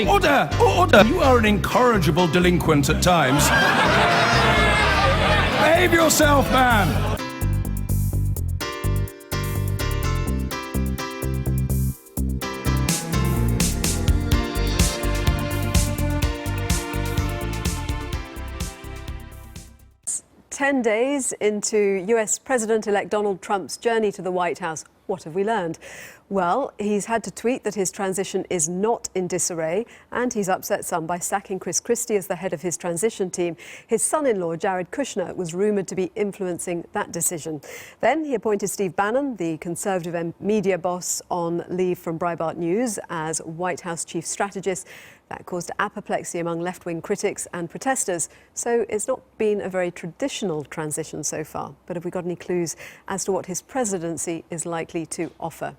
Order! Order! You are an incorrigible delinquent at times. Behave yourself, man! Ten days into US President-elect Donald Trump's journey to the White House, what have we learned? Well, he's had to tweet that his transition is not in disarray, and he's upset some by sacking Chris Christie as the head of his transition team. His son-in-law, Jared Kushner, was rumoured to be influencing that decision. Then he appointed Steve Bannon, the Conservative media boss, on leave from Breitbart News as White House chief strategist. That caused apoplexy among left-wing critics and protesters. So it's not been a very traditional transition so far. But have we got any clues as to what his presidency is likely to offer?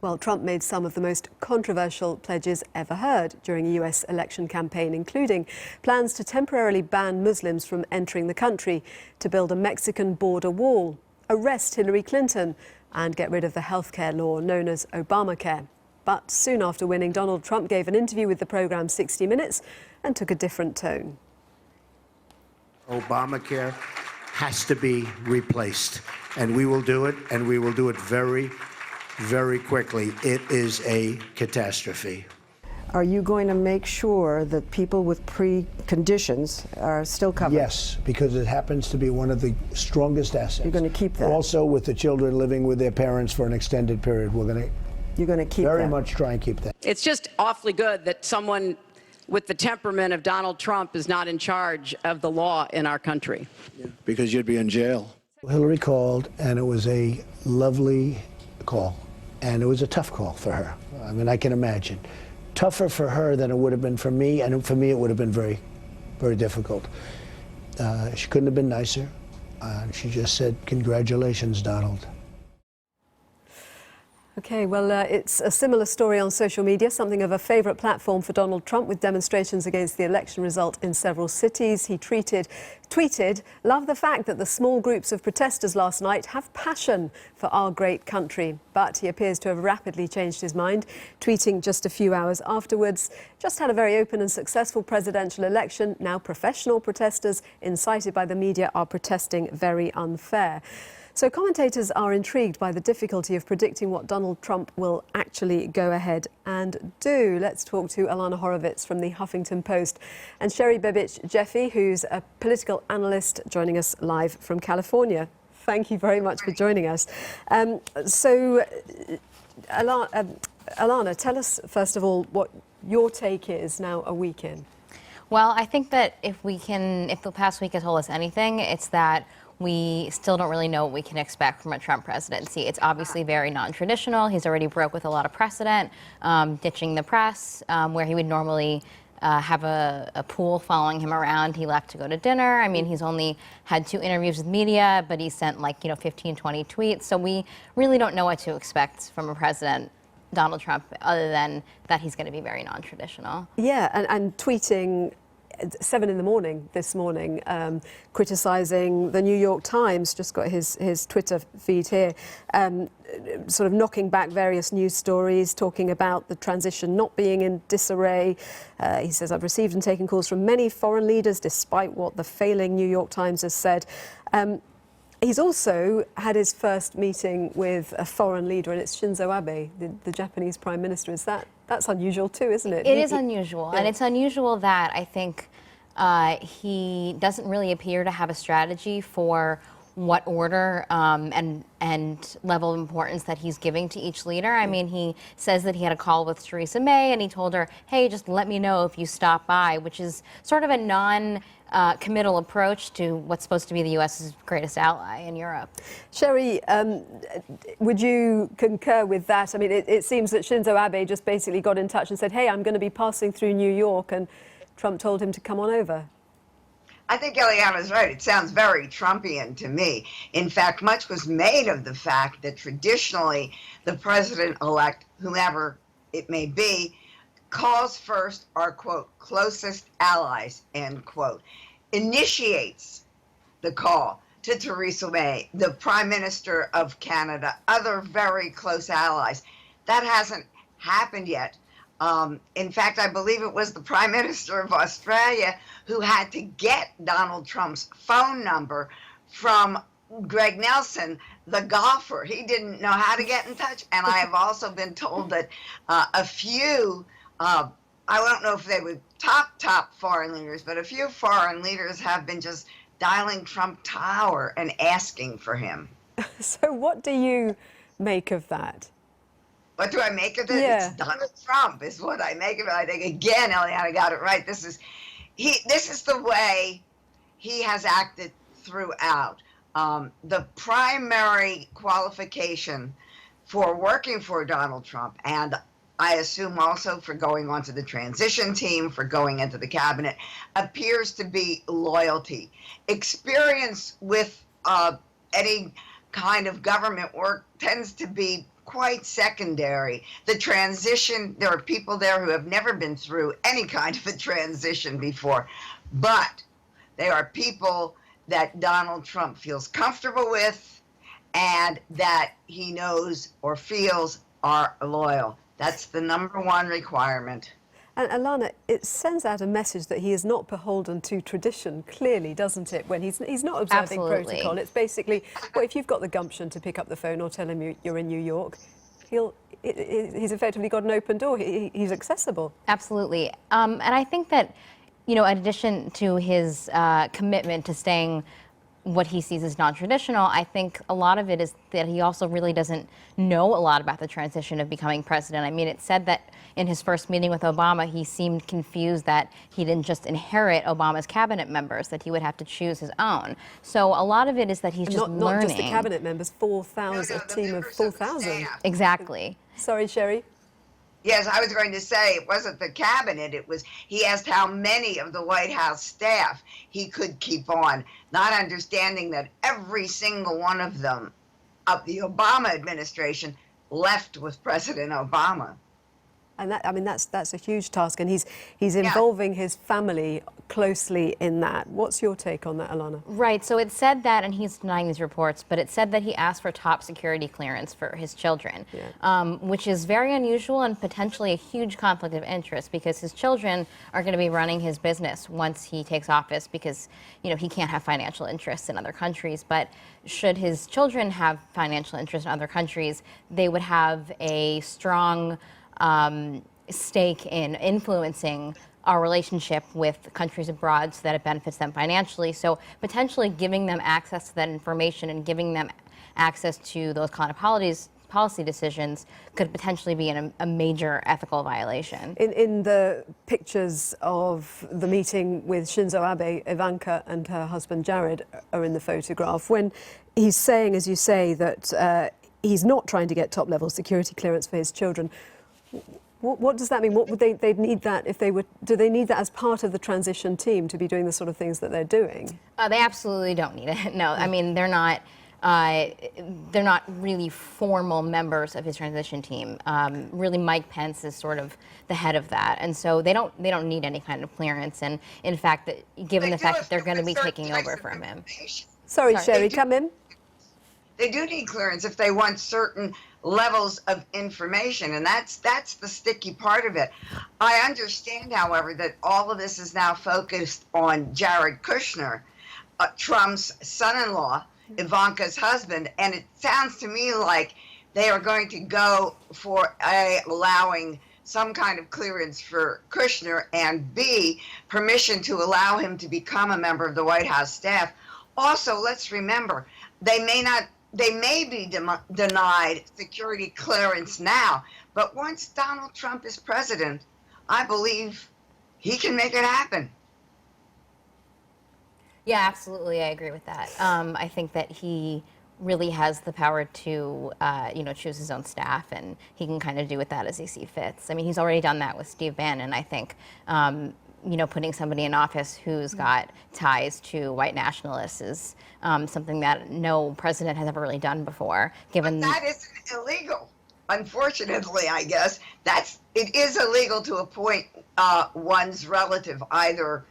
Well, Trump made some of the most controversial pledges ever heard during a US election campaign, including plans to temporarily ban Muslims from entering the country, to build a Mexican border wall, arrest Hillary Clinton, and get rid of the healthcare law known as Obamacare. But soon after winning, Donald Trump gave an interview with the program 60 Minutes and took a different tone. Obamacare has to be replaced, and we will do it, and we will do it very, very quickly. It is a catastrophe. Are you going to make sure that people with preconditions are still covered? Yes, because it happens to be one of the strongest assets. You're going to keep that? Also, with the children living with their parents for an extended period, you're going to keep very that? much try and keep that. It's just awfully good that someone with the temperament of Donald Trump is not in charge of the law in our country. Yeah, because you'd be in jail. Hillary called, and it was a lovely call, and it was a tough call for her. I mean, I can imagine. Tougher for her than it would have been for me, and for me it would have been very, very difficult. She couldn't have been nicer. She just said, "Congratulations, Donald." OK, well, it's a similar story on social media, something of a favourite platform for Donald Trump, with demonstrations against the election result in several cities. He tweeted, "Love the fact that the small groups of protesters last night have passion for our great country." But he appears to have rapidly changed his mind, tweeting just a few hours afterwards, "Just had a very open and successful presidential election. Now professional protesters, incited by the media, are protesting very unfair." So commentators are intrigued by the difficulty of predicting what Donald Trump will actually go ahead and do. Let's talk to Alana Horowitz from the Huffington Post and Sherry Babich-Jeffy, who's a political analyst, joining us live from California. Thank you very much for joining us. Alana, tell us, first of all, what your take is now a week in. Well, I think that if the past week has told us anything, it's that we still don't really know what we can expect from a Trump presidency. It's obviously very non-traditional. He's already broke with a lot of precedent, ditching the press, where he would normally have a pool following him around. He left to go to dinner. I mean, he's only had 2 interviews with media, but he sent 15, 20 tweets. So we really don't know what to expect from a president, Donald Trump, other than that he's going to be very non-traditional. Yeah, and tweeting 7 in the morning this morning, criticising the New York Times, just got his Twitter feed here, sort of knocking back various news stories, talking about the transition not being in disarray. He says, "I've received and taken calls from many foreign leaders, despite what the failing New York Times has said." He's also had his first meeting with a foreign leader, and it's Shinzo Abe, the Japanese Prime Minister. That's unusual too, isn't it? It is unusual, yeah. And it's unusual that I think he doesn't really appear to have a strategy for what order and level of importance that he's giving to each leader. I mean, he says that he had a call with Theresa May, and he told her, "Hey, just let me know if you stop by," which is sort of a committal approach to what's supposed to be the U.S.'s greatest ally in Europe. Sherry, would you concur with that? I mean, it seems that Shinzo Abe just basically got in touch and said, "Hey, I'm going to be passing through New York," and Trump told him to come on over. I think Eliana's right. It sounds very Trumpian to me. In fact, much was made of the fact that traditionally the president-elect, whomever it may be, calls first our, quote, closest allies, end quote, initiates the call to Theresa May, the Prime Minister of Canada, other very close allies. That hasn't happened yet. In fact, I believe it was the Prime Minister of Australia who had to get Donald Trump's phone number from Greg Nelson, the golfer. He didn't know how to get in touch. And I have also been told that a few, I don't know if they were top foreign leaders, but a few foreign leaders have been just dialing Trump Tower and asking for him. So what do you make of that? What do I make of it? Yeah. It's Donald Trump is what I make of it. I think, again, Eliana got it right. This is the way he has acted throughout. The primary qualification for working for Donald Trump, and I assume also for going onto the transition team, for going into the cabinet, appears to be loyalty. Experience with any kind of government work tends to be quite secondary. The transition, there are people there who have never been through any kind of a transition before, but they are people that Donald Trump feels comfortable with and that he knows or feels are loyal. That's the number one requirement. And Alana, it sends out a message that he is not beholden to tradition, clearly, doesn't it? When he's not observing protocol. It's basically, well, if you've got the gumption to pick up the phone or tell him you're in New York, he's effectively got an open door. He's accessible. Absolutely. And I think that, in addition to his commitment to staying what he sees as non-traditional, I think a lot of it is that he also really doesn't know a lot about the transition of becoming president. I mean, it said that in his first meeting with Obama, he seemed confused that he didn't just inherit Obama's cabinet members, that he would have to choose his own. So a lot of it is that he's just learning. Not just the cabinet members, 4,000, a team of 4,000. Exactly. Sorry, Sherry. Yes, I was going to say it wasn't the cabinet. It was, he asked how many of the White House staff he could keep on, not understanding that every single one of them of the Obama administration left with President Obama. And that's a huge task, and he's involving his family closely in that. What's your take on that, Alana? Right, so it said that, and he's denying these reports, but it said that he asked for top security clearance for his children, which is very unusual and potentially a huge conflict of interest because his children are going to be running his business once he takes office because, he can't have financial interests in other countries. But should his children have financial interests in other countries, they would have a strong stake in influencing our relationship with countries abroad so that it benefits them financially. So potentially giving them access to that information and giving them access to those kind of policy decisions could potentially be a major ethical violation. In the pictures of the meeting with Shinzo Abe, Ivanka and her husband Jared are in the photograph. When he's saying, as you say, that he's not trying to get top-level security clearance for his children, what does that mean? What would they'd need that if they were? Do they need that as part of the transition team to be doing the sort of things that they're doing? They absolutely don't need it. No, I mean they're not really formal members of his transition team. Really, Mike Pence is sort of the head of that, and so they don't need any kind of clearance. And in fact, given the fact that they're going to be taking over from him. Sorry, Sherry, come in. They do need clearance if they want certain levels of information, and that's the sticky part of it. I understand, however, that all of this is now focused on Jared Kushner, Trump's son-in-law, Ivanka's husband, and it sounds to me like they are going to go for allowing some kind of clearance for Kushner and B, permission to allow him to become a member of the White House staff. Also, let's remember, they may be denied security clearance now, but once Donald Trump is president, I believe he can make it happen. Yeah, absolutely. I agree with that. I think that he really has the power to, choose his own staff, and he can kind of do with that as he sees fits. I mean, he's already done that with Steve Bannon. I think, putting somebody in office who's got ties to white nationalists is something that no president has ever really done before. Given but that isn't illegal. Unfortunately, I guess it is illegal to appoint one's relative either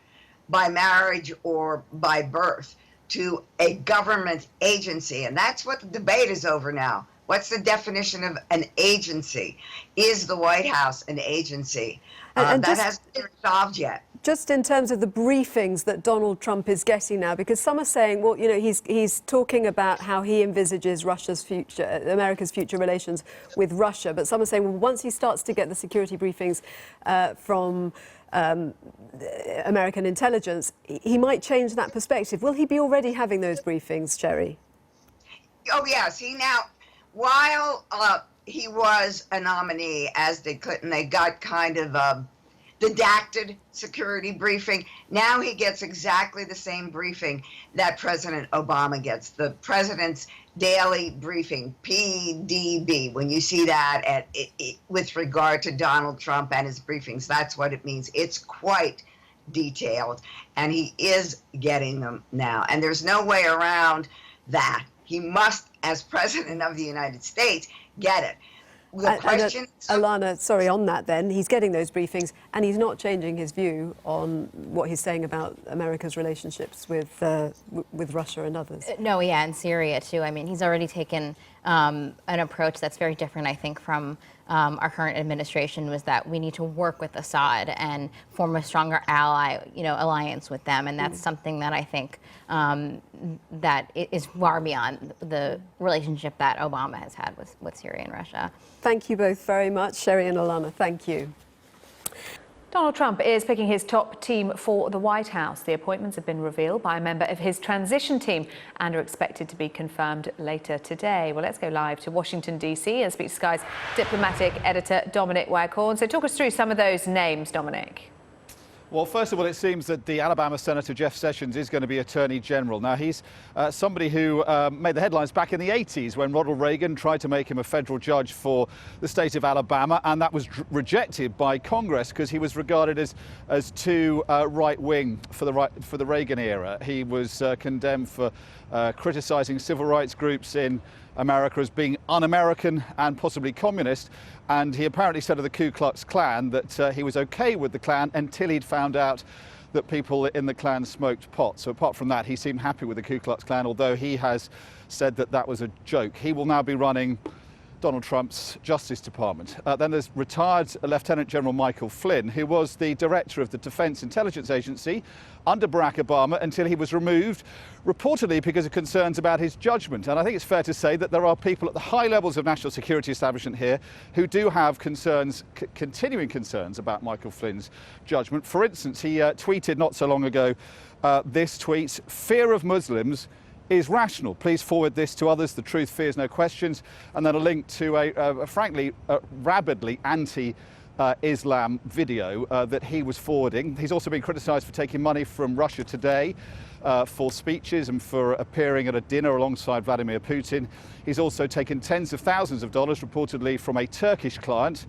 by marriage or by birth to a government agency, and that's what the debate is over now. What's the definition of an agency? Is the White House an agency? And that hasn't been resolved yet. Just in terms of the briefings that Donald Trump is getting now, because some are saying, well, you know, he's talking about how he envisages America's future relations with Russia, but some are saying, well, once he starts to get the security briefings from American intelligence, he might change that perspective. Will he be already having those briefings, Sherry? Oh, yes. While he was a nominee, as did Clinton, they got kind of redacted security briefing. Now he gets exactly the same briefing that President Obama gets. The president's daily briefing, PDB. When you see that with regard to Donald Trump and his briefings, that's what it means. It's quite detailed, and he is getting them now. And there's no way around that. He must, as President of the United States, get it. The question, Alana, sorry, on that then, he's getting those briefings and he's not changing his view on what he's saying about America's relationships with Russia and others. No, yeah, and Syria too. I mean, he's already taken an approach that's very different, I think, from our current administration, was that we need to work with Assad and form a stronger alliance with them, and that's something that I think that is far beyond the relationship that Obama has had with Syria and Russia. Thank you both very much, Sherry and Alana. Thank you. Donald Trump is picking his top team for the White House. The appointments have been revealed by a member of his transition team and are expected to be confirmed later today. Well, let's go live to Washington, D.C. and speak to Sky's diplomatic editor, Dominic Waghorn. So talk us through some of those names, Dominic. Well, first of all, it seems that the Alabama Senator Jeff Sessions is going to be Attorney General. Now, he's somebody who made the headlines back in the 80s when Ronald Reagan tried to make him a federal judge for the state of Alabama, and that was rejected by Congress because he was regarded as too right-wing for the Reagan era. He was condemned for criticizing civil rights groups in America as being un-American and possibly communist, and he apparently said of the Ku Klux Klan that he was okay with the Klan until he'd found out that people in the Klan smoked pot. So apart from that, he seemed happy with the Ku Klux Klan, although he has said that that was a joke. He will now be running Donald Trump's Justice Department. Then there's retired Lieutenant General Michael Flynn, who was the director of the Defense Intelligence Agency under Barack Obama until he was removed, reportedly because of concerns about his judgment. And I think it's fair to say that there are people at the high levels of national security establishment here who do have concerns, continuing concerns about Michael Flynn's judgment. For instance, he tweeted not so long ago this tweet: "Fear of Muslims is rational. Please forward this to others. The truth fears no questions." And then a link to a frankly, rabidly anti-Islam video that he was forwarding. He's also been criticised for taking money from Russia Today for speeches and for appearing at a dinner alongside Vladimir Putin. He's also taken tens of thousands of dollars, reportedly from a Turkish client,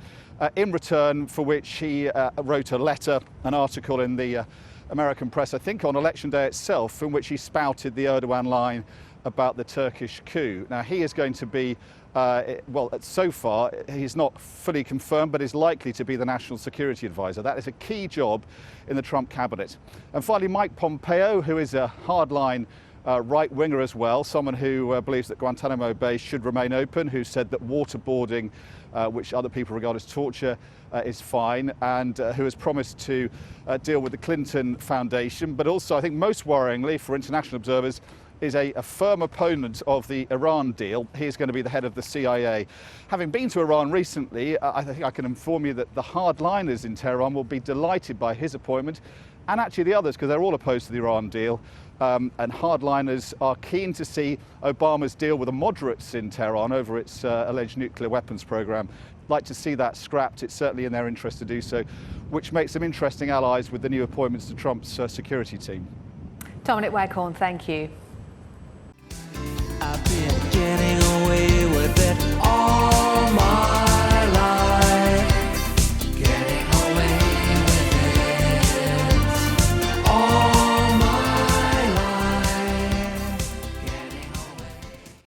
in return for which he wrote a letter, an article in the American press, I think on election day itself, in which he spouted the Erdogan line about the Turkish coup. Now, he is going to be, well, so far, he's not fully confirmed, but is likely to be the national security advisor. That is a key job in the Trump cabinet. And finally, Mike Pompeo, who is a hardline right-winger as well, someone who believes that Guantanamo Bay should remain open, who said that waterboarding, which other people regard as torture, is fine, and who has promised to deal with the Clinton Foundation. But also, I think most worryingly for international observers, is a firm opponent of the Iran deal. He is going to be the head of the CIA. Having been to Iran recently, I think I can inform you that the hardliners in Tehran will be delighted by his appointment, and actually the others, because they're all opposed to the Iran deal. And hardliners are keen to see Obama's deal with the moderates in Tehran over its alleged nuclear weapons program. Like to see that scrapped. It's certainly in their interest to do so, which makes them interesting allies with the new appointments to Trump's security team. Dominic Waghorn, thank you. I've been getting away with it all